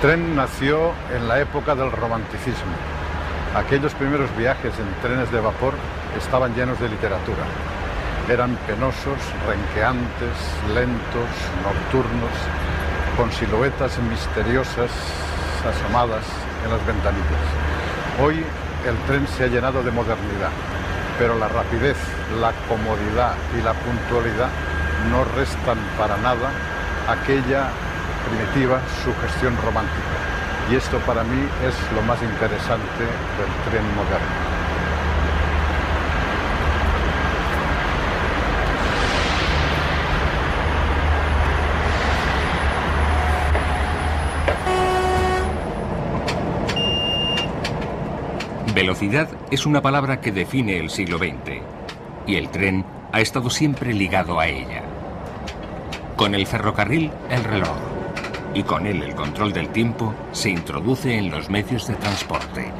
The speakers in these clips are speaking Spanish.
tren nació en la época del romanticismo. Aquellos primeros viajes en trenes de vapor estaban llenos de literatura. Eran penosos, renqueantes, lentos, nocturnos, con siluetas misteriosas asomadas en las ventanillas. Hoy el tren se ha llenado de modernidad, pero la rapidez, la comodidad y la puntualidad no restan para nada aquella primitiva sugestión romántica. Y esto para mí es lo más interesante del tren moderno. Velocidad es una palabra que define el siglo XX, y el tren ha estado siempre ligado a ella. Con el ferrocarril, el reloj, y con él el control del tiempo se introduce en los medios de transporte.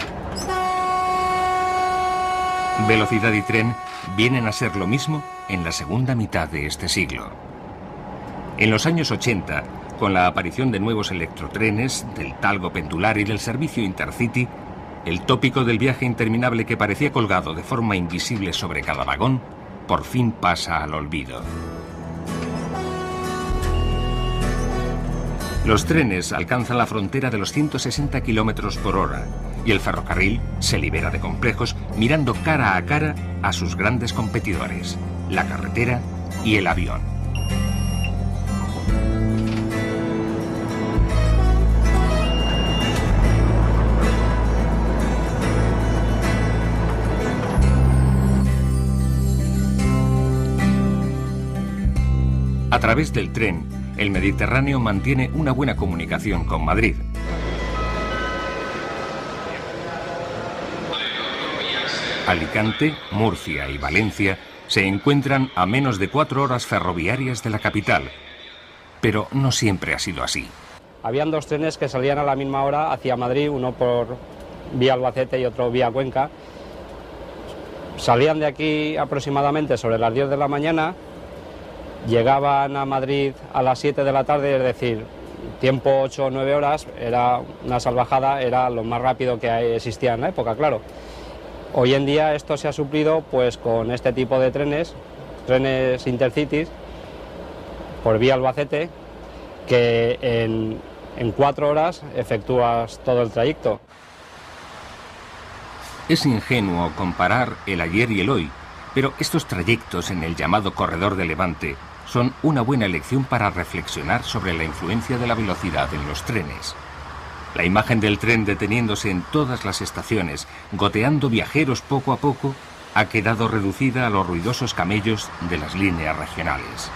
Velocidad y tren vienen a ser lo mismo en la segunda mitad de este siglo. En los años 80, con la aparición de nuevos electrotrenes, del talgo pendular y del servicio Intercity, el tópico del viaje interminable que parecía colgado de forma invisible sobre cada vagón, por fin pasa al olvido. Los trenes alcanzan la frontera de los 160 km por hora y el ferrocarril se libera de complejos mirando cara a cara a sus grandes competidores, la carretera y el avión. A través del tren, el Mediterráneo mantiene una buena comunicación con Madrid. Alicante, Murcia y Valencia se encuentran a menos de 4 horas ferroviarias de la capital. Pero no siempre ha sido así. Habían dos trenes que salían a la misma hora hacia Madrid, uno por vía Albacete y otro vía Cuenca. Salían de aquí aproximadamente sobre las 10 de la mañana. Llegaban a Madrid a las 7 de la tarde, es decir, tiempo 8 o 9 horas, era una salvajada, era lo más rápido que existía en la época, claro. Hoy en día esto se ha suplido pues con este tipo de trenes Intercities, por vía Albacete, que en 4 horas efectúas todo el trayecto. Es ingenuo comparar el ayer y el hoy, pero estos trayectos en el llamado Corredor de Levante son una buena lección para reflexionar sobre la influencia de la velocidad en los trenes. La imagen del tren deteniéndose en todas las estaciones, goteando viajeros poco a poco, ha quedado reducida a los ruidosos camellos de las líneas regionales.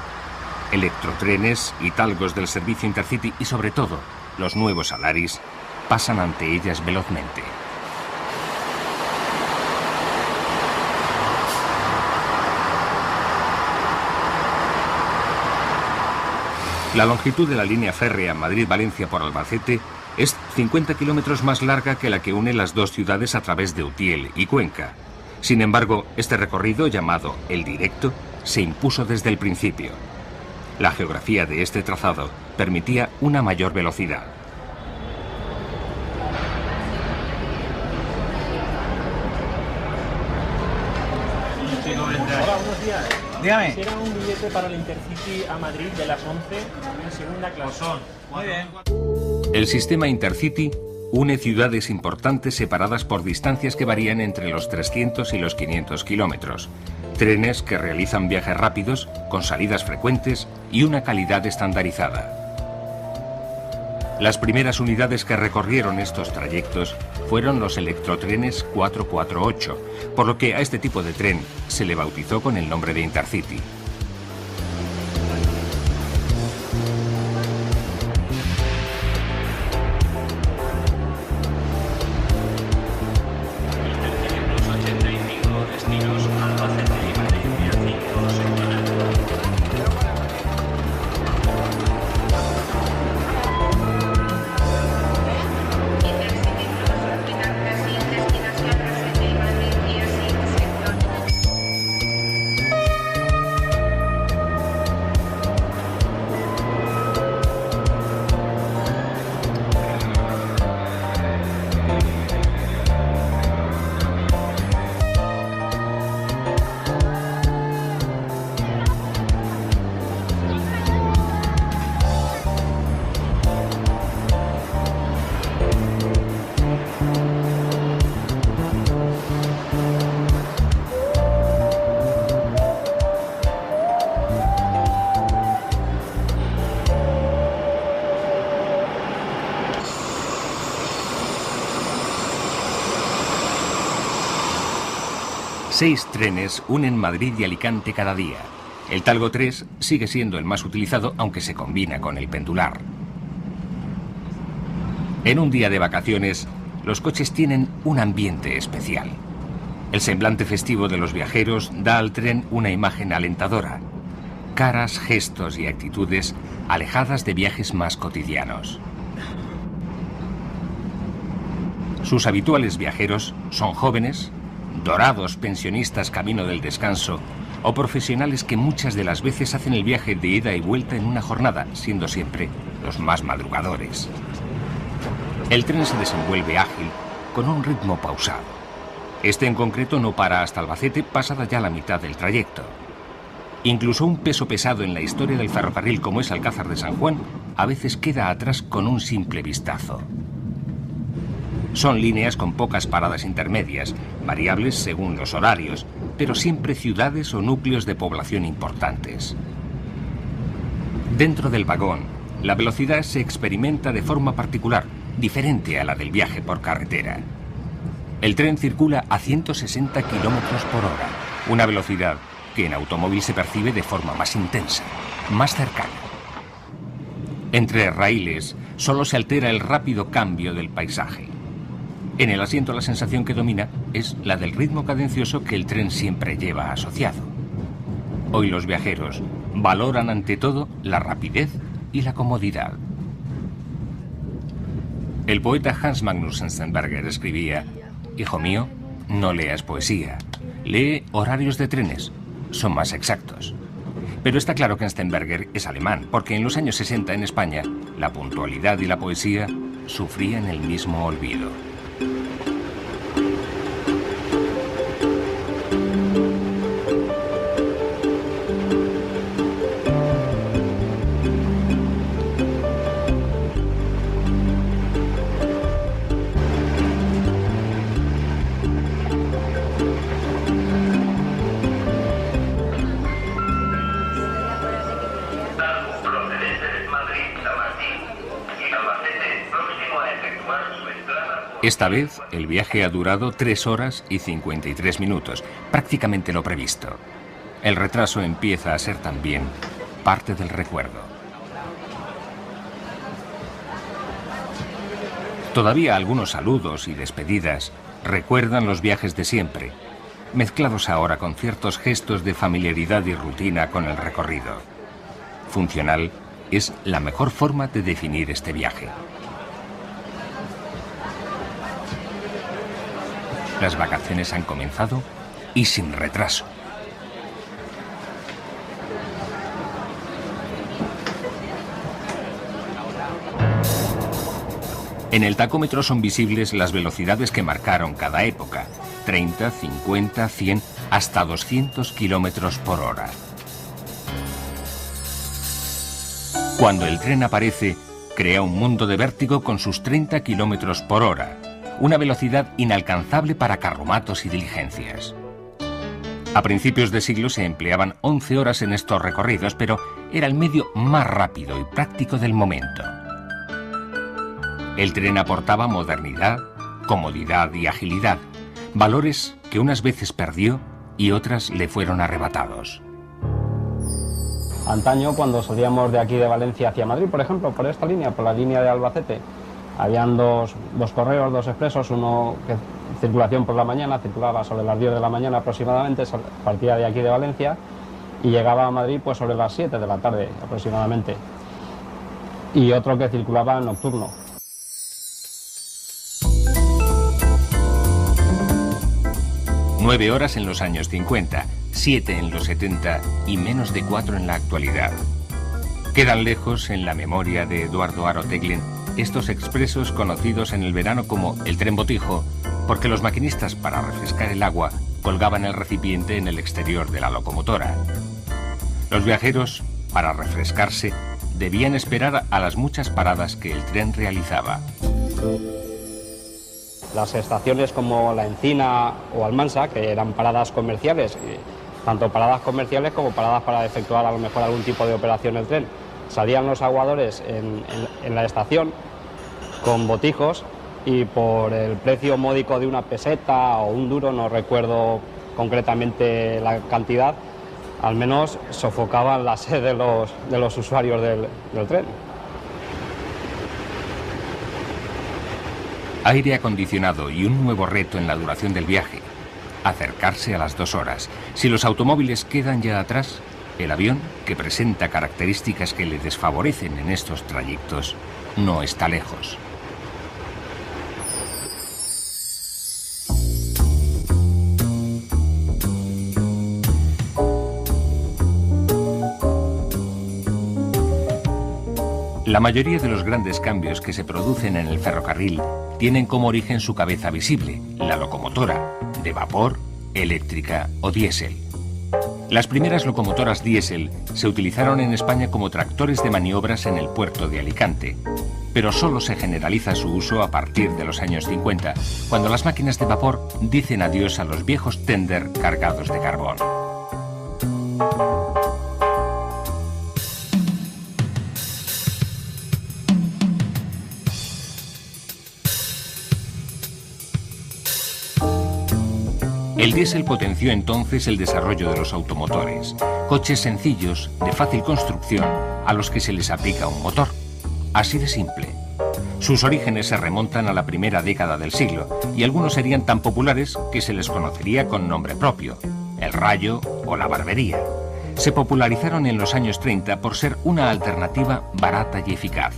Electrotrenes y talgos del servicio Intercity y sobre todo los nuevos Alaris pasan ante ellas velozmente. La longitud de la línea férrea Madrid-Valencia por Albacete es 50 kilómetros más larga que la que une las dos ciudades a través de Utiel y Cuenca. Sin embargo, este recorrido, llamado el directo, se impuso desde el principio. La geografía de este trazado permitía una mayor velocidad. Hola, buenos días. Dígame. Quisiera un billete para el Intercity a Madrid de las 11 en segunda clase. Muy bien. El sistema Intercity une ciudades importantes separadas por distancias que varían entre los 300 y los 500 kilómetros. Trenes que realizan viajes rápidos, con salidas frecuentes y una calidad estandarizada. Las primeras unidades que recorrieron estos trayectos fueron los electrotrenes 448, por lo que a este tipo de tren se le bautizó con el nombre de Intercity. 6 trenes unen Madrid y Alicante cada día. El Talgo 3 sigue siendo el más utilizado, aunque se combina con el pendular. En un día de vacaciones, los coches tienen un ambiente especial. El semblante festivo de los viajeros da al tren una imagen alentadora. Caras, gestos y actitudes alejadas de viajes más cotidianos. Sus habituales viajeros son jóvenes, dorados pensionistas camino del descanso o profesionales que muchas de las veces hacen el viaje de ida y vuelta en una jornada, siendo siempre los más madrugadores. El tren se desenvuelve ágil, con un ritmo pausado. Este en concreto no para hasta Albacete, pasada ya la mitad del trayecto. Incluso un peso pesado en la historia del ferrocarril como es Alcázar de San Juan, a veces queda atrás con un simple vistazo. Son líneas con pocas paradas intermedias, variables según los horarios, pero siempre ciudades o núcleos de población importantes. Dentro del vagón, la velocidad se experimenta de forma particular, diferente a la del viaje por carretera. El tren circula a 160 kilómetros por hora, una velocidad que en automóvil se percibe de forma más intensa, más cercana. Entre raíles solo se altera el rápido cambio del paisaje. En el asiento la sensación que domina es la del ritmo cadencioso que el tren siempre lleva asociado. Hoy los viajeros valoran ante todo la rapidez y la comodidad. El poeta Hans Magnus Enzensberger escribía: «Hijo mío, no leas poesía, lee horarios de trenes, son más exactos». Pero está claro que Enzensberger es alemán, porque en los años 60 en España la puntualidad y la poesía sufrían el mismo olvido. Esta vez, el viaje ha durado 3 horas y 53 minutos, prácticamente lo previsto. El retraso empieza a ser también parte del recuerdo. Todavía algunos saludos y despedidas recuerdan los viajes de siempre, mezclados ahora con ciertos gestos de familiaridad y rutina con el recorrido. Funcional es la mejor forma de definir este viaje. Las vacaciones han comenzado y sin retraso. En el tacómetro son visibles las velocidades que marcaron cada época: 30, 50, 100, hasta 200 kilómetros por hora. Cuando el tren aparece, crea un mundo de vértigo con sus 30 kilómetros por hora. Una velocidad inalcanzable para carromatos y diligencias. A principios de siglo se empleaban 11 horas en estos recorridos, pero era el medio más rápido y práctico del momento. El tren aportaba modernidad, comodidad y agilidad, valores que unas veces perdió y otras le fueron arrebatados. Antaño, cuando salíamos de aquí de Valencia hacia Madrid, por ejemplo, por esta línea, por la línea de Albacete, habían dos correos, dos expresos, uno que circulación por la mañana, circulaba sobre las 10 de la mañana aproximadamente, partía de aquí de Valencia y llegaba a Madrid pues sobre las 7 de la tarde aproximadamente. Y otro que circulaba nocturno. Nueve horas en los años 50, 7 en los 70 y menos de 4 en la actualidad. Quedan lejos en la memoria de Eduardo Haro Teglen estos expresos conocidos en el verano como el tren botijo, porque los maquinistas, para refrescar el agua, colgaban el recipiente en el exterior de la locomotora. Los viajeros, para refrescarse, debían esperar a las muchas paradas que el tren realizaba. Las estaciones como La Encina o Almansa, que eran paradas comerciales, tanto paradas comerciales como paradas para efectuar a lo mejor algún tipo de operación del tren, salían los aguadores en la estación con botijos y por el precio módico de una peseta o un duro, no recuerdo concretamente la cantidad, al menos sofocaban la sed de los usuarios del tren. Aire acondicionado y un nuevo reto en la duración del viaje: acercarse a las 2 horas. Si los automóviles quedan ya atrás, el avión, que presenta características que le desfavorecen en estos trayectos, no está lejos. La mayoría de los grandes cambios que se producen en el ferrocarril tienen como origen su cabeza visible, la locomotora, de vapor, eléctrica o diésel. Las primeras locomotoras diésel se utilizaron en España como tractores de maniobras en el puerto de Alicante, pero solo se generaliza su uso a partir de los años 50, cuando las máquinas de vapor dicen adiós a los viejos tender cargados de carbón. El diésel potenció entonces el desarrollo de los automotores, coches sencillos, de fácil construcción, a los que se les aplica un motor. Así de simple. Sus orígenes se remontan a la primera década del siglo, y algunos serían tan populares que se les conocería con nombre propio: el Rayo o la Barbería. Se popularizaron en los años 30 por ser una alternativa barata y eficaz.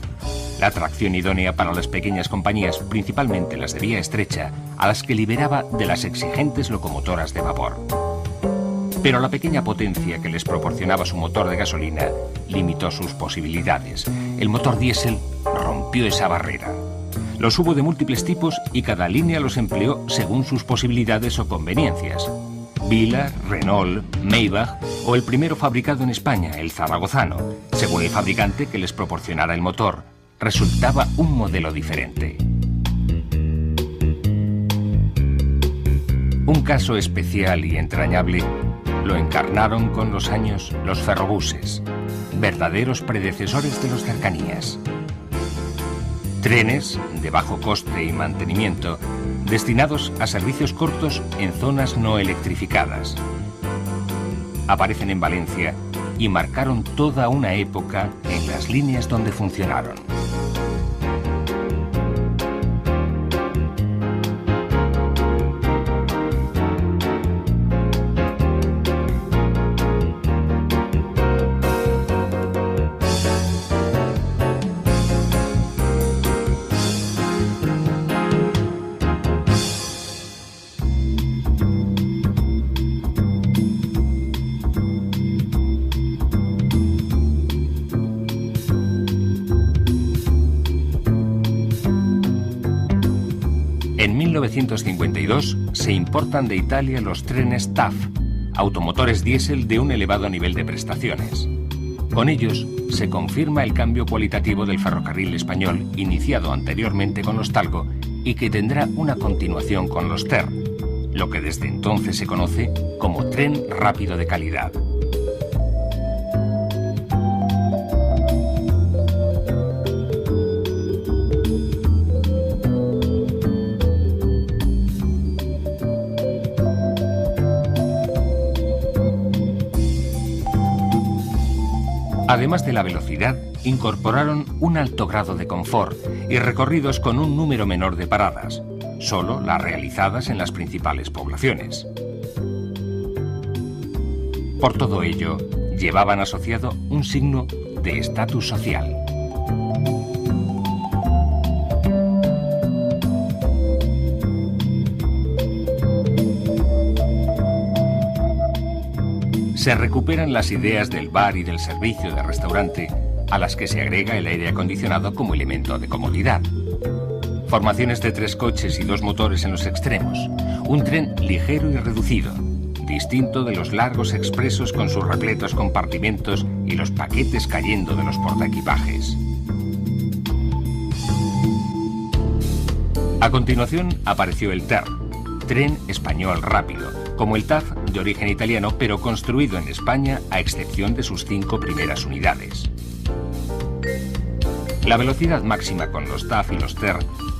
La tracción idónea para las pequeñas compañías, principalmente las de vía estrecha, a las que liberaba de las exigentes locomotoras de vapor. Pero la pequeña potencia que les proporcionaba su motor de gasolina limitó sus posibilidades. El motor diésel rompió esa barrera. Los hubo de múltiples tipos y cada línea los empleó según sus posibilidades o conveniencias. Vila, Renault, Maybach o el primero fabricado en España, el zaragozano, según el fabricante que les proporcionara el motor, resultaba un modelo diferente. Un caso especial y entrañable lo encarnaron con los años los ferrobuses, verdaderos predecesores de los cercanías. Trenes de bajo coste y mantenimiento, destinados a servicios cortos en zonas no electrificadas. Aparecen en Valencia y marcaron toda una época en las líneas donde funcionaron. En 1952 se importan de Italia los trenes TAF, automotores diésel de un elevado nivel de prestaciones. Con ellos se confirma el cambio cualitativo del ferrocarril español, iniciado anteriormente con los Talgo y que tendrá una continuación con los TER, lo que desde entonces se conoce como tren rápido de calidad. Además de la velocidad, incorporaron un alto grado de confort y recorridos con un número menor de paradas, solo las realizadas en las principales poblaciones. Por todo ello, llevaban asociado un signo de estatus social. Se recuperan las ideas del bar y del servicio de restaurante, a las que se agrega el aire acondicionado como elemento de comodidad. Formaciones de 3 coches y 2 motores en los extremos. Un tren ligero y reducido, distinto de los largos expresos con sus repletos compartimentos y los paquetes cayendo de los portaequipajes. A continuación apareció el TER, tren español rápido, como el TAF de origen italiano, pero construido en España a excepción de sus 5 primeras unidades. La velocidad máxima con los TAF y los TER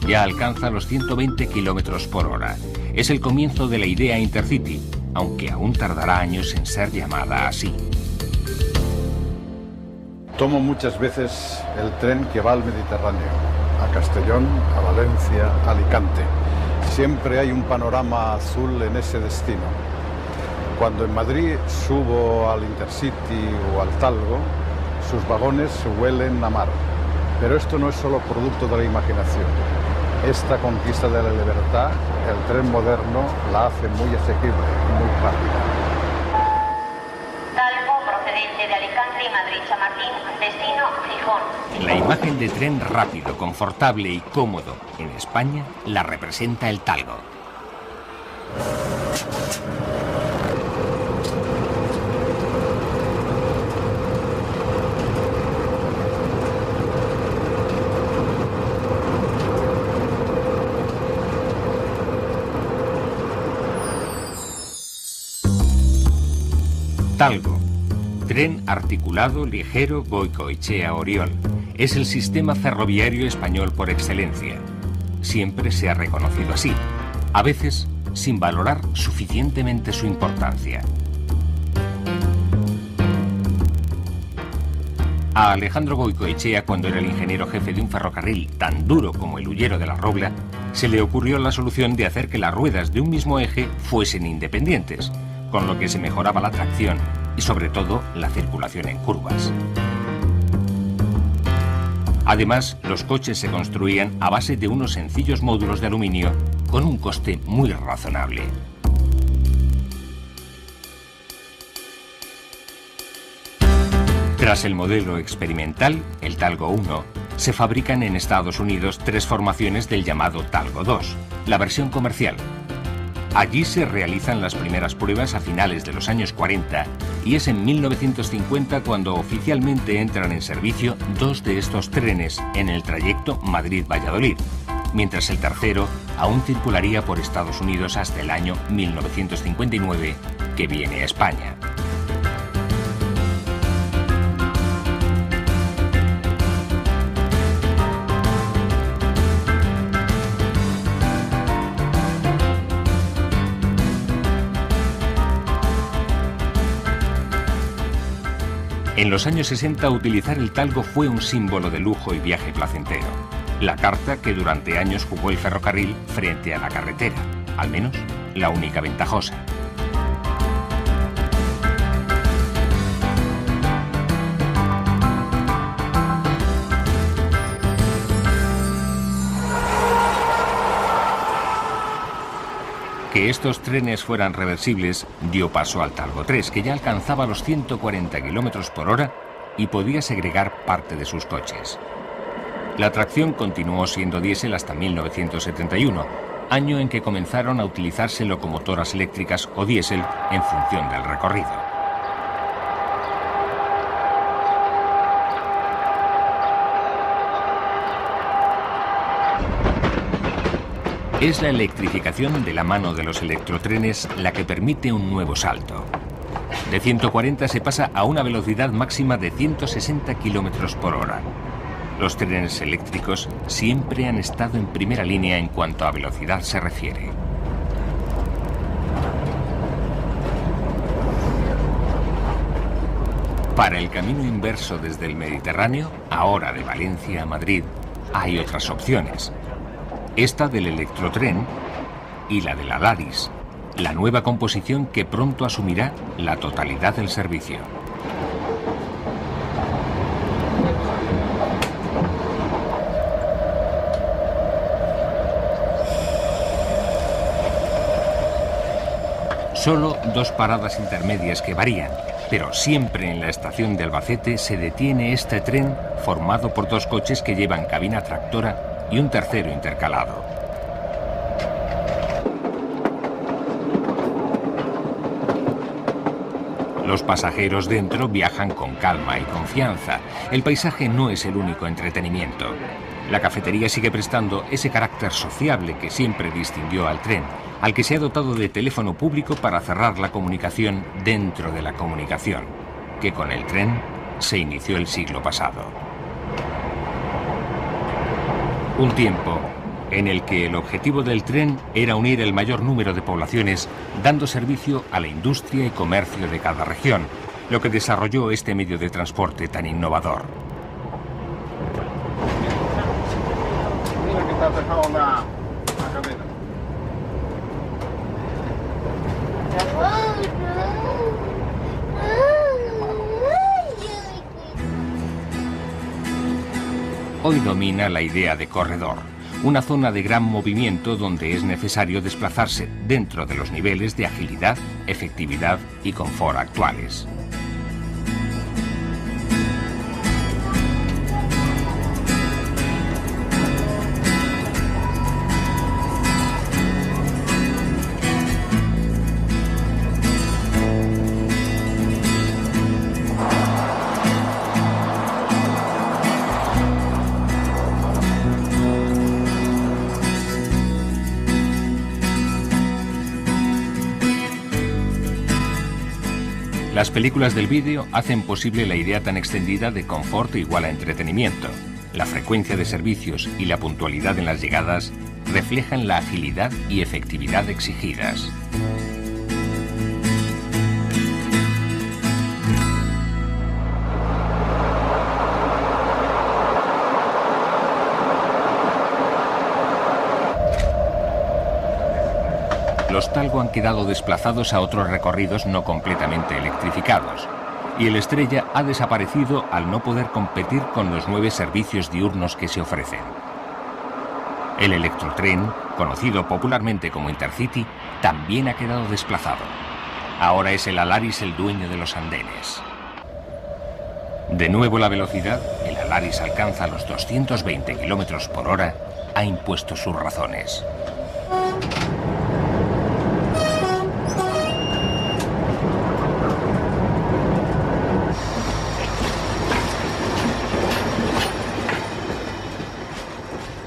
ya alcanza los 120 km/h. Es el comienzo de la idea Intercity, aunque aún tardará años en ser llamada así. Tomo muchas veces el tren que va al Mediterráneo, a Castellón, a Valencia, a Alicante. Siempre hay un panorama azul en ese destino. Cuando en Madrid subo al Intercity o al Talgo, sus vagones huelen a mar. Pero esto no es solo producto de la imaginación. Esta conquista de la libertad, el tren moderno la hace muy asequible, muy rápida. Talgo, procedente de Alicante y Madrid-Chamartín, destino Gijón. La imagen de tren rápido, confortable y cómodo en España la representa el Talgo. Talgo, tren articulado ligero Goicoechea-Oriol. Es el sistema ferroviario español por excelencia. Siempre se ha reconocido así, a veces sin valorar suficientemente su importancia. A Alejandro Goicoechea, cuando era el ingeniero jefe de un ferrocarril tan duro como el Hullero de la Robla, se le ocurrió la solución de hacer que las ruedas de un mismo eje fuesen independientes, con lo que se mejoraba la tracción y sobre todo la circulación en curvas. Además, los coches se construían a base de unos sencillos módulos de aluminio con un coste muy razonable. Tras el modelo experimental, el Talgo 1, se fabrican en Estados Unidos 3 formaciones del llamado Talgo 2, la versión comercial. Allí se realizan las primeras pruebas a finales de los años 40 y es en 1950 cuando oficialmente entran en servicio 2 de estos trenes en el trayecto Madrid-Valladolid, mientras el tercero aún circularía por Estados Unidos hasta el año 1959, que viene a España. En los años 60 utilizar el Talgo fue un símbolo de lujo y viaje placentero. La carta que durante años jugó el ferrocarril frente a la carretera, al menos la única ventajosa. Que estos trenes fueran reversibles dio paso al Talgo 3, que ya alcanzaba los 140 km por hora y podía segregar parte de sus coches. La tracción continuó siendo diésel hasta 1971, año en que comenzaron a utilizarse locomotoras eléctricas o diésel en función del recorrido. Es la electrificación de la mano de los electrotrenes la que permite un nuevo salto. De 140 se pasa a una velocidad máxima de 160 km por hora. Los trenes eléctricos siempre han estado en primera línea en cuanto a velocidad se refiere. Para el camino inverso desde el Mediterráneo, ahora de Valencia a Madrid, hay otras opciones. Esta del electrotren y la de la Laris, la nueva composición que pronto asumirá la totalidad del servicio. Solo 2 paradas intermedias que varían, pero siempre en la estación de Albacete se detiene este tren formado por 2 coches que llevan cabina tractora y un tercero intercalado. Los pasajeros dentro viajan con calma y confianza. El paisaje no es el único entretenimiento. La cafetería sigue prestando ese carácter sociable que siempre distinguió al tren, al que se ha dotado de teléfono público para cerrar la comunicación dentro de la comunicación, que con el tren se inició el siglo pasado. Un tiempo en el que el objetivo del tren era unir el mayor número de poblaciones, dando servicio a la industria y comercio de cada región, lo que desarrolló este medio de transporte tan innovador. Mira que te has dejado la cadena. Hoy domina la idea de corredor, una zona de gran movimiento donde es necesario desplazarse dentro de los niveles de agilidad, efectividad y confort actuales. Las películas del vídeo hacen posible la idea tan extendida de confort igual a entretenimiento. La frecuencia de servicios y la puntualidad en las llegadas reflejan la agilidad y efectividad exigidas. Los Talgo han quedado desplazados a otros recorridos no completamente electrificados, y el Estrella ha desaparecido al no poder competir con los 9 servicios diurnos que se ofrecen. El Electrotren, conocido popularmente como Intercity, también ha quedado desplazado. Ahora es el Alaris el dueño de los andenes. De nuevo la velocidad, el Alaris alcanza los 220 km por hora, ha impuesto sus razones.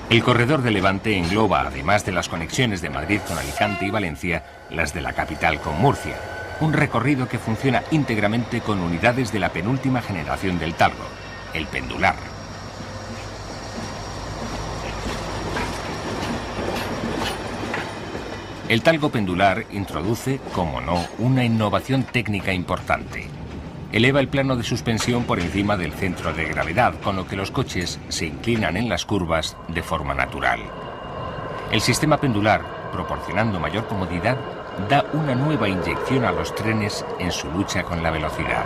El corredor de Levante engloba, además de las conexiones de Madrid con Alicante y Valencia, las de la capital con Murcia. Un recorrido que funciona íntegramente con unidades de la penúltima generación del Talgo, el pendular. El Talgo pendular introduce, como no, una innovación técnica importante. Eleva el plano de suspensión por encima del centro de gravedad, con lo que los coches se inclinan en las curvas de forma natural. El sistema pendular, proporcionando mayor comodidad, da una nueva inyección a los trenes en su lucha con la velocidad.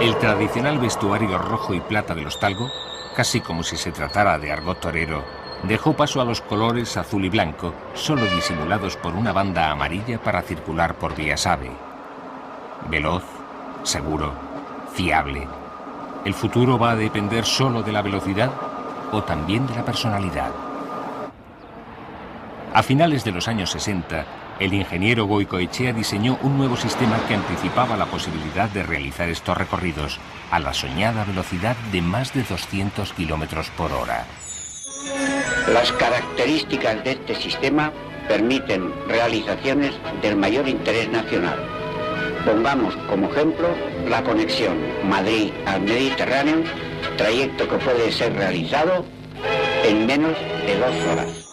El tradicional vestuario rojo y plata de los Talgo, casi como si se tratara de argot torero, dejó paso a los colores azul y blanco, solo disimulados por una banda amarilla para circular por vías AVE. Veloz, seguro, fiable. ¿El futuro va a depender solo de la velocidad o también de la personalidad? A finales de los años 60, el ingeniero Goicoechea diseñó un nuevo sistema que anticipaba la posibilidad de realizar estos recorridos a la soñada velocidad de más de 200 km por hora. Las características de este sistema permiten realizaciones del mayor interés nacional. Pongamos como ejemplo la conexión Madrid al Mediterráneo, trayecto que puede ser realizado en menos de 2 horas.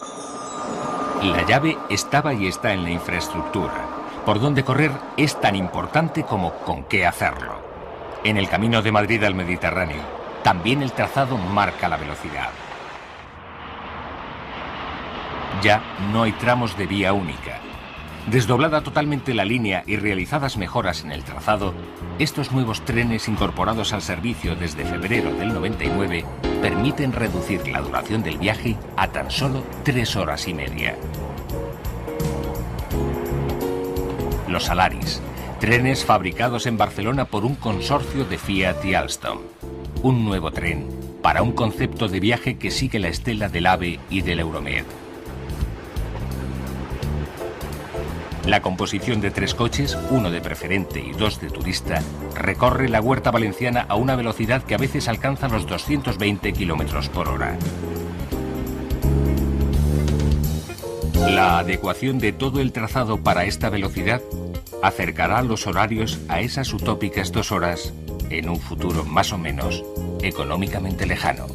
La llave estaba y está en la infraestructura. Por dónde correr es tan importante como con qué hacerlo. En el camino de Madrid al Mediterráneo, también el trazado marca la velocidad. Ya no hay tramos de vía única. Desdoblada totalmente la línea y realizadas mejoras en el trazado, estos nuevos trenes incorporados al servicio desde febrero del 99 permiten reducir la duración del viaje a tan solo 3 horas y media. Los Alaris, trenes fabricados en Barcelona por un consorcio de Fiat y Alstom. Un nuevo tren para un concepto de viaje que sigue la estela del AVE y del Euromed. La composición de 3 coches, 1 de preferente y 2 de turista, recorre la Huerta Valenciana a una velocidad que a veces alcanza los 220 km por hora. La adecuación de todo el trazado para esta velocidad acercará los horarios a esas utópicas 2 horas en un futuro más o menos económicamente lejano.